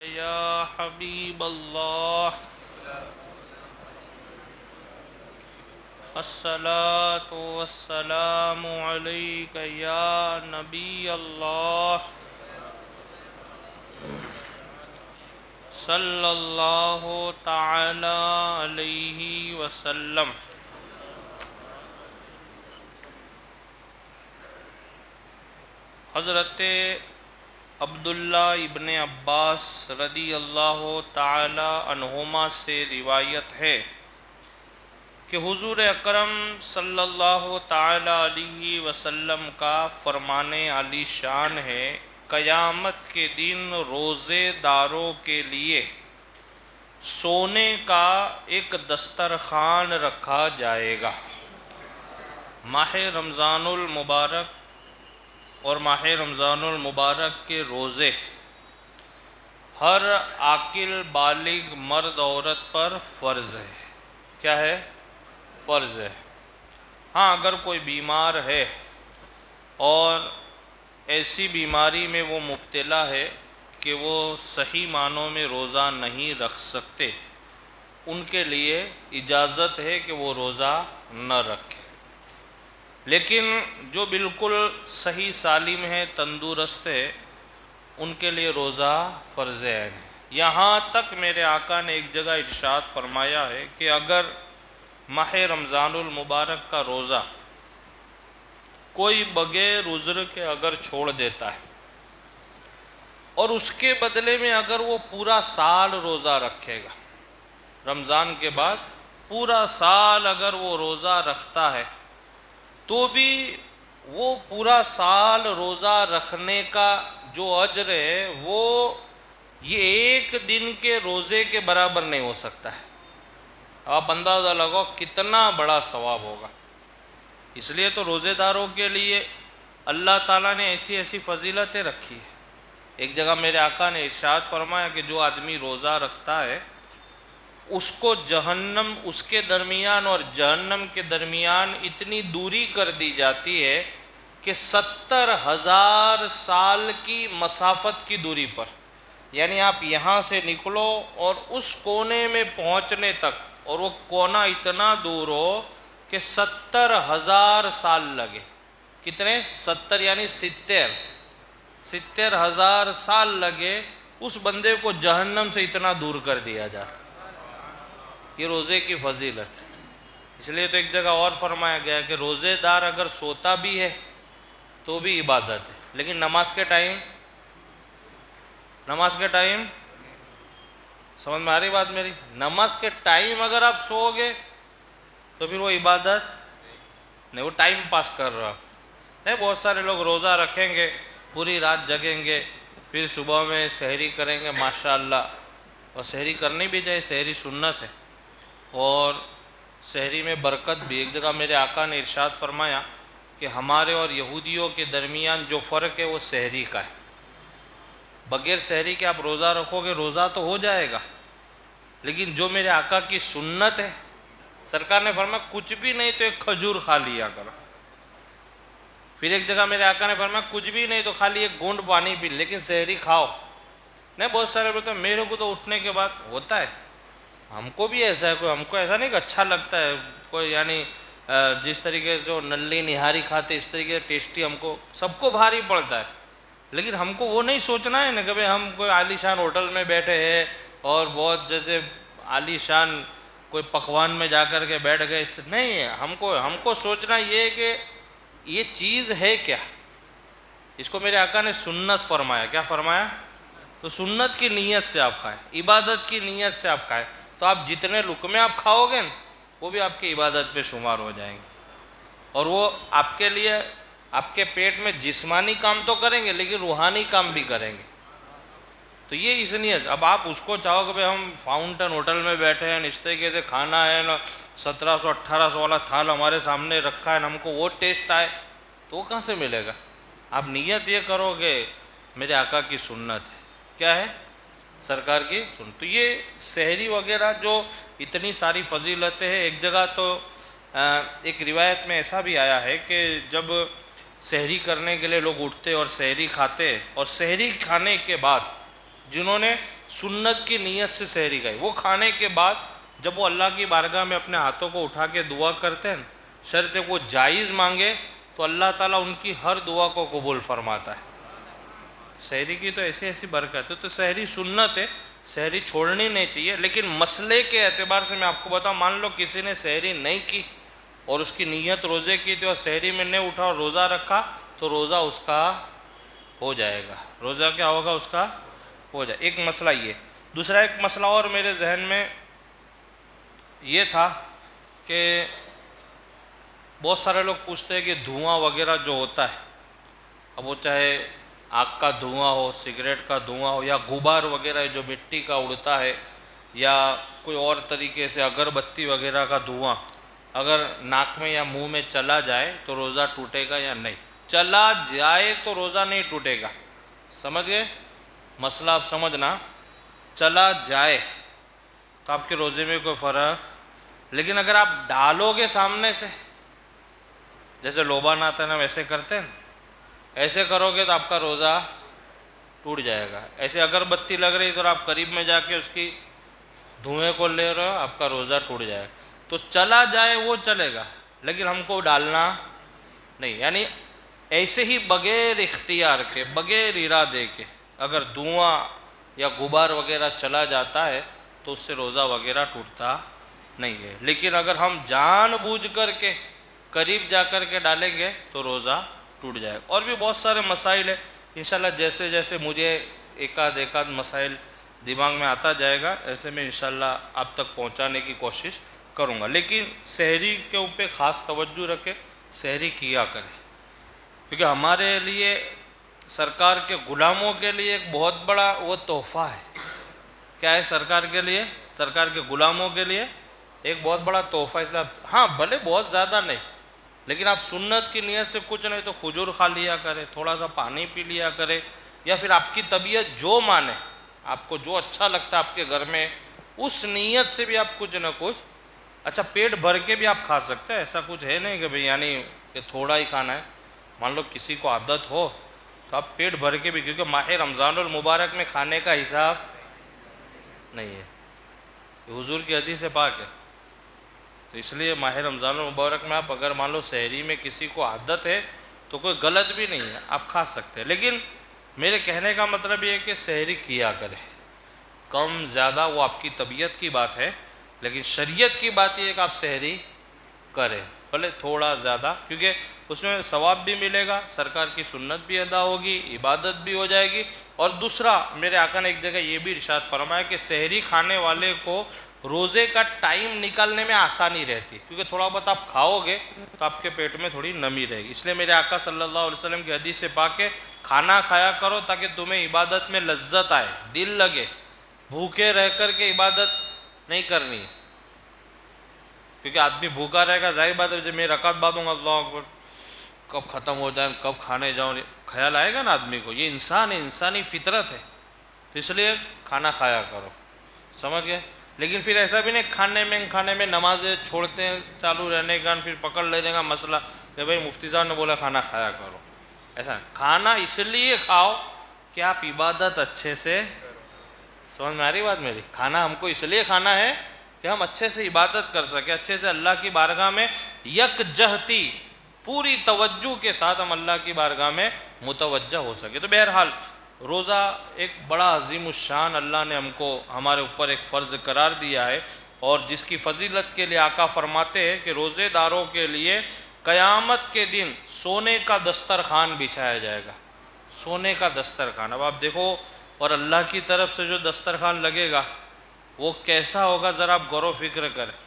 یا حبیب اللہ الصلاۃ والسلام علیک یا نبی اللہ صلی اللہ تعالی علیہ وسلم۔ حضرت عبداللہ ابن عباس رضی اللہ تعالی عنہما سے روایت ہے کہ حضور اکرم صلی اللہ تعالی علیہ وسلم کا فرمان عالی شان ہے، قیامت کے دن روزے داروں کے لیے سونے کا ایک دسترخوان رکھا جائے گا۔ ماہ رمضان المبارک اور ماہ رمضان المبارک کے روزے ہر عاقل بالغ مرد عورت پر فرض ہے۔ کیا ہے؟ فرض ہے۔ ہاں، اگر کوئی بیمار ہے اور ایسی بیماری میں وہ مبتلا ہے کہ وہ صحیح معنوں میں روزہ نہیں رکھ سکتے، ان کے لیے اجازت ہے کہ وہ روزہ نہ رکھیں، لیکن جو بالکل صحیح سالم ہے، تندرست ہے، ان کے لیے روزہ فرض عین ہے۔ یہاں تک میرے آقا نے ایک جگہ ارشاد فرمایا ہے کہ اگر ماہ رمضان المبارک کا روزہ کوئی بغیر عذر کے اگر چھوڑ دیتا ہے اور اس کے بدلے میں اگر وہ پورا سال روزہ رکھے گا، رمضان کے بعد پورا سال اگر وہ روزہ رکھتا ہے تو بھی وہ پورا سال روزہ رکھنے کا جو اجر ہے وہ یہ ایک دن کے روزے کے برابر نہیں ہو سکتا ہے۔ آپ اندازہ لگاؤ کتنا بڑا ثواب ہوگا۔ اس لیے تو روزے داروں کے لیے اللہ تعالیٰ نے ایسی ایسی فضیلتیں رکھی ہیں۔ ایک جگہ میرے آقا نے ارشاد فرمایا کہ جو آدمی روزہ رکھتا ہے اس کو جہنم، اس کے درمیان اور جہنم کے درمیان اتنی دوری کر دی جاتی ہے کہ 70,000 سال کی مسافت کی دوری پر، یعنی آپ یہاں سے نکلو اور اس کونے میں پہنچنے تک، اور وہ کونا اتنا دور ہو کہ 70,000 سال لگے۔ کتنے؟ 70 یعنی 70,000 سال لگے اس بندے کو جہنم سے اتنا دور کر دیا جاتا۔ یہ روزے کی فضیلت ہے۔ اس لیے تو ایک جگہ اور فرمایا گیا کہ روزے دار اگر سوتا بھی ہے تو بھی عبادت ہے، لیکن نماز کے ٹائم سمجھ میں آ رہی بات میری؟ نماز کے ٹائم اگر آپ سو گے تو پھر وہ عبادت نہیں، وہ ٹائم پاس کر رہا نہیں۔ بہت سارے لوگ روزہ رکھیں گے، پوری رات جگیں گے، پھر صبح میں سحری کریں گے، ماشاءاللہ، اور سحری کرنی بھی چاہیے، سحری سنت ہے اور سحری میں برکت بھی۔ ایک جگہ میرے آقا نے ارشاد فرمایا کہ ہمارے اور یہودیوں کے درمیان جو فرق ہے وہ سحری کا ہے۔ بغیر سحری کے آپ روزہ رکھو گے، روزہ تو ہو جائے گا، لیکن جو میرے آقا کی سنت ہے، سرکار نے فرمایا کچھ بھی نہیں تو ایک کھجور کھا لیا کرو۔ پھر ایک جگہ میرے آقا نے فرمایا کچھ بھی نہیں تو خالی ایک گھونٹ پانی پی، لیکن سحری کھاؤ۔ نہیں، بہت سارے بولتے ہیں میرے کو تو اٹھنے کے بعد ہوتا ہے، ہم کو بھی ایسا ہے، کوئی ہم کو ایسا نہیں کہ اچھا لگتا ہے، کوئی یعنی جس طریقے سے جو نلی نہاری کھاتے اس طریقے سے ٹیسٹی ہم کو، سب کو بھاری پڑتا ہے، لیکن ہم کو وہ نہیں سوچنا ہے نا کہ بھئی ہم کوئی عالی شان ہوٹل میں بیٹھے ہیں اور بہت جیسے عالی شان کوئی پکوان میں جا کر کے بیٹھ گئے، نہیں ہے۔ ہم کو سوچنا یہ ہے کہ یہ چیز ہے کیا۔ اس کو میرے آقا نے سنت فرمایا۔ کیا فرمایا؟ تو سنت کی نیت سے آپ کھائیں، عبادت کی نیت سے آپ کھائیں، تو آپ جتنے لقمے آپ کھاؤ گے وہ بھی آپ کی عبادت پہ شمار ہو جائیں گے، اور وہ آپ کے لیے آپ کے پیٹ میں جسمانی کام تو کریں گے لیکن روحانی کام بھی کریں گے۔ تو یہ اس نیت، اب آپ اس کو چاہو کہ ہم فاؤنٹن ہوٹل میں بیٹھے ہیں، اس طریقے سے کھانا ہے نا، 1700-1800 والا تھال ہمارے سامنے رکھا ہے، ہم کو وہ ٹیسٹ آئے، تو وہ کہاں سے ملے گا؟ آپ نیت یہ کرو کہ میرے آقا کی سنت ہے۔ کیا ہے؟ سرکار کی سنت۔ تو یہ سحری وغیرہ جو اتنی ساری فضیلتیں ہیں، ایک جگہ تو ایک روایت میں ایسا بھی آیا ہے کہ جب سحری کرنے کے لیے لوگ اٹھتے اور سحری کھاتے، اور سحری کھانے کے بعد جنہوں نے سنت کی نیت سے سحری کھائی، وہ کھانے کے بعد جب وہ اللہ کی بارگاہ میں اپنے ہاتھوں کو اٹھا کے دعا کرتے ہیں، شرط وہ جائز مانگے تو اللہ تعالیٰ ان کی ہر دعا کو قبول فرماتا ہے۔ سحری کی تو ایسی ایسی برکت ہے، تو سحری سنت ہے، سحری چھوڑنی نہیں چاہیے۔ لیکن مسئلے کے اعتبار سے میں آپ کو بتاؤں، مان لو کسی نے سحری نہیں کی اور اس کی نیت روزے کی تھی اور سحری میں نہیں اٹھا اور روزہ رکھا، تو روزہ اس کا ہو جائے گا۔ روزہ کیا ہوگا اس کا؟ ہو جائے۔ ایک مسئلہ یہ۔ دوسرا ایک مسئلہ اور میرے ذہن میں یہ تھا کہ بہت سارے لوگ پوچھتے ہیں کہ دھواں وغیرہ جو ہوتا ہے، اب وہ چاہے آگ کا دھواں ہو، سگریٹ کا دھواں ہو، یا غبار وغیرہ جو مٹی کا اڑتا ہے، یا کوئی اور طریقے سے اگر بتی وغیرہ کا دھواں اگر ناک میں یا منہ میں چلا جائے تو روزہ ٹوٹے گا یا نہیں؟ چلا جائے تو روزہ نہیں ٹوٹے گا، سمجھ گئے مسئلہ؟ آپ سمجھنا، چلا جائے تو آپ کے روزے میں کوئی فرق، لیکن اگر آپ ڈالو گے سامنے سے، جیسے لوبان آتا ہے نا ویسے کرتے ہیں، ایسے کرو گے تو آپ کا روزہ ٹوٹ جائے گا۔ ایسے اگر بتی لگ رہی تو آپ قریب میں جا کے اس کی دھوئیں کو لے رہے ہو، آپ کا روزہ ٹوٹ جائے گا۔ تو چلا جائے وہ چلے گا، لیکن ہم کو ڈالنا نہیں، یعنی ایسے ہی بغیر اختیار کے، بغیر ارادے کے اگر دھواں یا غبار وغیرہ چلا جاتا ہے تو اس سے روزہ وغیرہ ٹوٹتا نہیں ہے۔ لیکن اگر ہم جان بوجھ کر کے قریب جا کر کے ڈالیں گے تو روزہ ٹوٹ جائے گا۔ اور بھی بہت سارے مسائل ہیں، انشاءاللہ جیسے جیسے مجھے ایک آدھ مسائل دماغ میں آتا جائے گا، ایسے میں انشاءاللہ آپ تک پہنچانے کی کوشش کروں گا۔ لیکن سحری کے اوپر خاص توجہ رکھے، سحری کیا کرے، کیونکہ ہمارے لیے سرکار کے غلاموں کے لیے ایک بہت بڑا وہ تحفہ ہے۔ کیا ہے سرکار کے لیے؟ سرکار کے غلاموں کے لیے ایک بہت بڑا تحفہ۔ اس لیے ہاں بھلے بہت زیادہ نہیں، لیکن آپ سنت کی نیت سے کچھ نہیں تو کھجور کھا لیا کرے، تھوڑا سا پانی پی لیا کرے، یا پھر آپ کی طبیعت جو مانے، آپ کو جو اچھا لگتا ہے آپ کے گھر میں، اس نیت سے بھی آپ کچھ نہ کچھ، اچھا پیٹ بھر کے بھی آپ کھا سکتے ہیں، ایسا کچھ ہے نہیں کہ بھئی یعنی کہ تھوڑا ہی کھانا ہے۔ مان لو کسی کو عادت ہو تو آپ پیٹ بھر کے بھی، کیونکہ ماہ رمضان المبارک میں کھانے کا حساب نہیں ہے، یہ حضور کی حدیث پاک ہے۔ تو اس لیے ماہ رمضان المبارک میں آپ اگر مان لو سحری میں کسی کو عادت ہے تو کوئی غلط بھی نہیں ہے، آپ کھا سکتے ہیں۔ لیکن میرے کہنے کا مطلب یہ ہے کہ سحری کیا کرے، کم زیادہ وہ آپ کی طبیعت کی بات ہے، لیکن شریعت کی بات یہ ہے کہ آپ سحری کریں، بھلے تھوڑا زیادہ، کیونکہ اس میں ثواب بھی ملے گا، سرکار کی سنت بھی ادا ہوگی، عبادت بھی ہو جائے گی۔ اور دوسرا میرے آقا نے ایک جگہ یہ بھی ارشاد فرمایا کہ سحری کھانے والے کو روزے کا ٹائم نکالنے میں آسانی رہتی، کیونکہ تھوڑا بہت آپ کھاؤ گے تو آپ کے پیٹ میں تھوڑی نمی رہے گی۔ اس لیے میرے آقا صلی اللہ علیہ وسلم کی حدیث پاک ہے، کھانا کھایا کرو تاکہ تمہیں عبادت میں لذت آئے، دل لگے، بھوکے رہ کر کے عبادت نہیں کرنی ہے، کیونکہ آدمی بھوکا رہے گا، ظاہر بات ہے جب میں رکعت بعد ہوں گا اللہ اکبر کب ختم ہو جائے، کب کھانے جاؤں، خیال آئے گا نا آدمی کو، یہ انسان ہے، انسانی فطرت ہے۔ تو اس لیے کھانا کھایا کرو، سمجھ گئے؟ لیکن پھر ایسا بھی نہیں کھانے میں نمازیں چھوڑتے ہیں چالو رہنے کا، پھر پکڑ لینے کا مسئلہ کہ بھئی مفتی صاحب نے بولا کھانا کھایا کرو، ایسا کھانا اس لیے کھاؤ کہ آپ عبادت اچھے سے، سمجھ میں آ رہی بات میری؟ کھانا ہم کو اس لیے کھانا ہے کہ ہم اچھے سے عبادت کر سکیں، اچھے سے اللہ کی بارگاہ میں یکجہتی پوری توجہ کے ساتھ ہم اللہ کی بارگاہ میں متوجہ ہو سکے۔ تو بہرحال روزہ ایک بڑا عظیم الشان اللہ نے ہم کو ہمارے اوپر ایک فرض قرار دیا ہے، اور جس کی فضیلت کے لیے آقا فرماتے ہیں کہ روزے داروں کے لیے قیامت کے دن سونے کا دسترخوان بچھایا جائے گا، سونے کا دسترخوان۔ اب آپ دیکھو، اور اللہ کی طرف سے جو دسترخوان لگے گا وہ کیسا ہوگا، ذرا آپ غور و فکر کریں۔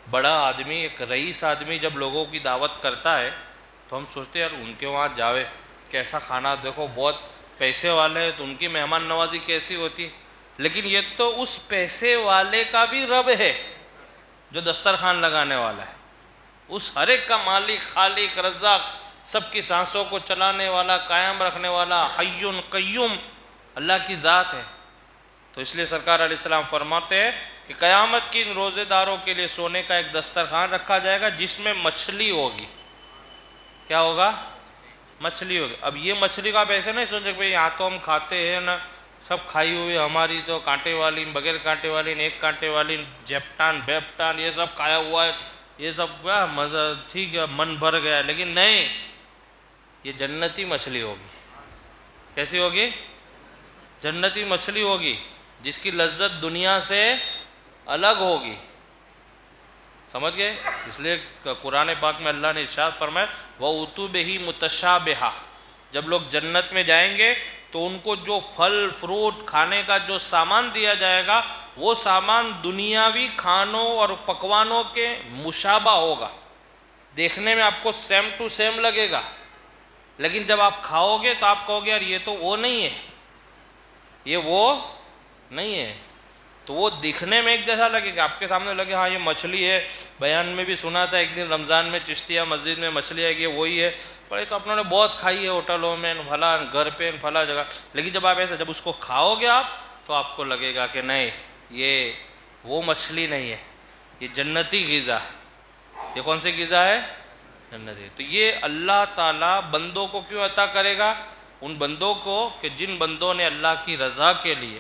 بڑا آدمی، ایک رئیس آدمی جب لوگوں کی دعوت کرتا ہے تو ہم سوچتے ہیں یار ان کے وہاں جاوے، کیسا کھانا، دیکھو بہت پیسے والے ہیں تو ان کی مہمان نوازی کیسی ہوتی ہے، لیکن یہ تو اس پیسے والے کا بھی رب ہے جو دسترخوان لگانے والا ہے، اس ہر ایک کا مالک، خالق، رزاق، سب کی سانسوں کو چلانے والا، قائم رکھنے والا، حی قیوم اللہ کی ذات ہے۔ تو اس لیے سرکار علیہ السلام فرماتے ہیں کہ قیامت کی روزے داروں کے لیے سونے کا ایک دسترخوان رکھا جائے گا جس میں مچھلی ہوگی۔ کیا ہوگا؟ مچھلی ہوگی. اب یہ مچھلی کا آپ ایسے نہیں سوچے کہ یہاں تو ہم کھاتے ہیں نا, سب کھائی ہوئی ہماری تو کانٹے والی, بغیر کانٹے والی, ایک کانٹے والی, جیپٹان بیپٹان یہ سب کھایا ہوا ہے, یہ سب کیا مزہ, ٹھیک ہے من بھر گیا, لیکن نہیں, یہ جنتی مچھلی ہوگی. کیسی ہوگی؟ جنتی مچھلی ہوگی جس کی لذت دنیا سے الگ ہوگی. سمجھ گئے؟ اس لیے قرآن پاک میں اللہ نے ارشاد فرمایا وَأُتُوا بِهِ مُتَشَابِهًا, جب لوگ جنت میں جائیں گے تو ان کو جو پھل فروٹ کھانے کا جو سامان دیا جائے گا وہ سامان دنیاوی کھانوں اور پکوانوں کے مشابہ ہوگا, دیکھنے میں آپ کو سیم ٹو سیم لگے گا, لیکن جب آپ کھاؤ گے تو آپ کہو گے یار یہ تو وہ نہیں ہے, یہ وہ نہیں ہے. تو وہ دکھنے میں ایک جیسا لگے گا, آپ کے سامنے لگے ہاں یہ مچھلی ہے. بیان میں بھی سنا تھا ایک دن رمضان میں چشتیہ مسجد میں مچھلی آئے گی وہی ہے, بڑے تو اپنوں نے بہت کھائی ہے ہوٹلوں میں, پھلا گھر پہ پھلا جگہ, لیکن جب آپ ایسے جب اس کو کھاؤ گے آپ تو آپ کو لگے گا کہ نہیں یہ وہ مچھلی نہیں ہے, یہ جنتی غذا ہے. یہ کون سی غذا ہے؟ جنتی. تو یہ اللہ تعالیٰ بندوں کو کیوں عطا کرے گا؟ ان بندوں کو کہ جن بندوں نے اللہ کی رضا کے لیے,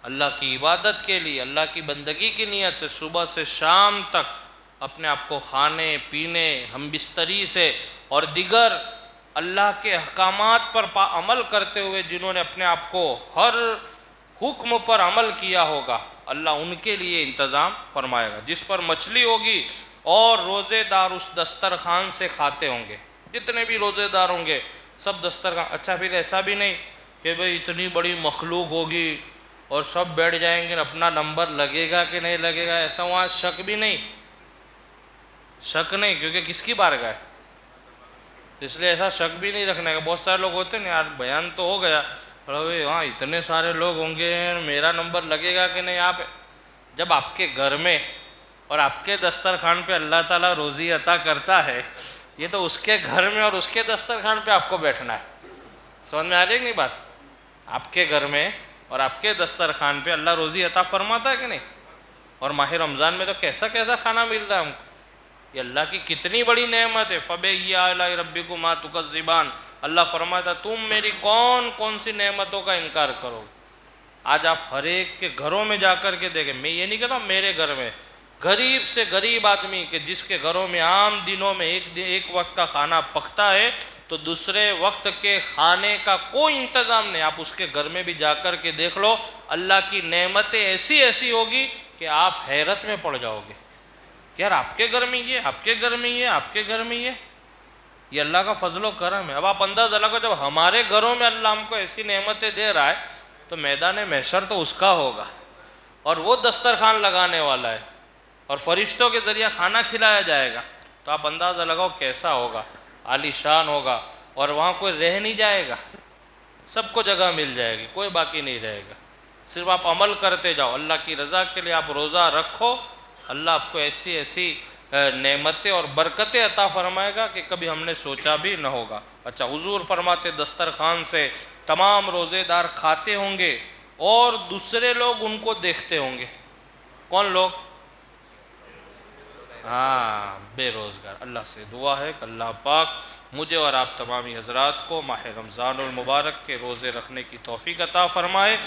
اللہ کی عبادت کے لیے, اللہ کی بندگی کی نیت سے صبح سے شام تک اپنے آپ کو کھانے پینے, ہم بستری سے اور دیگر اللہ کے احکامات پر عمل کرتے ہوئے جنہوں نے اپنے آپ کو ہر حکم پر عمل کیا ہوگا, اللہ ان کے لیے انتظام فرمائے گا. جس پر مچھلی ہوگی اور روزے دار اس دسترخوان سے کھاتے ہوں گے, جتنے بھی روزے دار ہوں گے سب دسترخوان. اچھا پھر ایسا بھی نہیں کہ بھئی اتنی بڑی مخلوق ہوگی اور سب بیٹھ جائیں گے, اپنا نمبر لگے گا کہ نہیں لگے گا, ایسا وہاں شک بھی نہیں, شک نہیں, کیونکہ کس کی بارگاہ ہے, اس لیے ایسا شک بھی نہیں رکھنے کا. بہت سارے لوگ ہوتے ہیں یار بیان تو ہو گیا, ہاں اتنے سارے لوگ ہوں گے میرا نمبر لگے گا کہ نہیں. آپ جب آپ کے گھر میں اور آپ کے دسترخوان پہ اللہ تعالیٰ روزی عطا کرتا ہے, یہ تو اس کے گھر میں اور اس کے دسترخوان پہ آپ کو بیٹھنا ہے. سمجھ میں آ رہی ہے کہ نہیں بات؟ آپ کے گھر میں اور آپ کے دسترخوان پہ اللہ روزی عطا فرماتا ہے کہ نہیں؟ اور ماہ رمضان میں تو کیسا کیسا کھانا ملتا ہے ہم کو, یہ اللہ کی کتنی بڑی نعمت ہے. فَبِأَيِّ آلَاءِ رَبِّكُمَا تُكَذِّبَانِ, اللہ فرماتا تم میری کون کون سی نعمتوں کا انکار کرو. آج آپ ہر ایک کے گھروں میں جا کر کے دیکھیں, میں یہ نہیں کہتا میرے گھر میں, غریب سے غریب آدمی کہ جس کے گھروں میں عام دنوں میں ایک وقت کا کھانا پکتا ہے تو دوسرے وقت کے کھانے کا کوئی انتظام نہیں, آپ اس کے گھر میں بھی جا کر کے دیکھ لو, اللہ کی نعمتیں ایسی ایسی ہوگی کہ آپ حیرت میں پڑ جاؤ گے کہ یار آپ کے گھر میں یہ, آپ کے گھر میں یہ, آپ کے گھر میں یہ اللہ کا فضل و کرم ہے. اب آپ اندازہ لگاؤ جب ہمارے گھروں میں اللہ ہم کو ایسی نعمتیں دے رہا ہے تو میدان محشر تو اس کا ہوگا, اور وہ دسترخوان لگانے والا ہے اور فرشتوں کے ذریعہ کھانا کھلایا جائے گا, تو آپ اندازہ لگاؤ کیسا ہوگا, عالی شان ہوگا. اور وہاں کوئی رہ نہیں جائے گا, سب کو جگہ مل جائے گی, کوئی باقی نہیں رہے گا. صرف آپ عمل کرتے جاؤ, اللہ کی رضا کے لیے آپ روزہ رکھو, اللہ آپ کو ایسی ایسی نعمتیں اور برکتیں عطا فرمائے گا کہ کبھی ہم نے سوچا بھی نہ ہوگا. اچھا, حضور فرماتے دسترخوان سے تمام روزے دار کھاتے ہوں گے اور دوسرے لوگ ان کو دیکھتے ہوں گے. کون لوگ؟ ہاں, بے روزگار. اللہ سے دعا ہے کہ اللہ پاک مجھے اور آپ تمامی حضرات کو ماہ رمضان المبارک کے روزے رکھنے کی توفیق عطا فرمائے.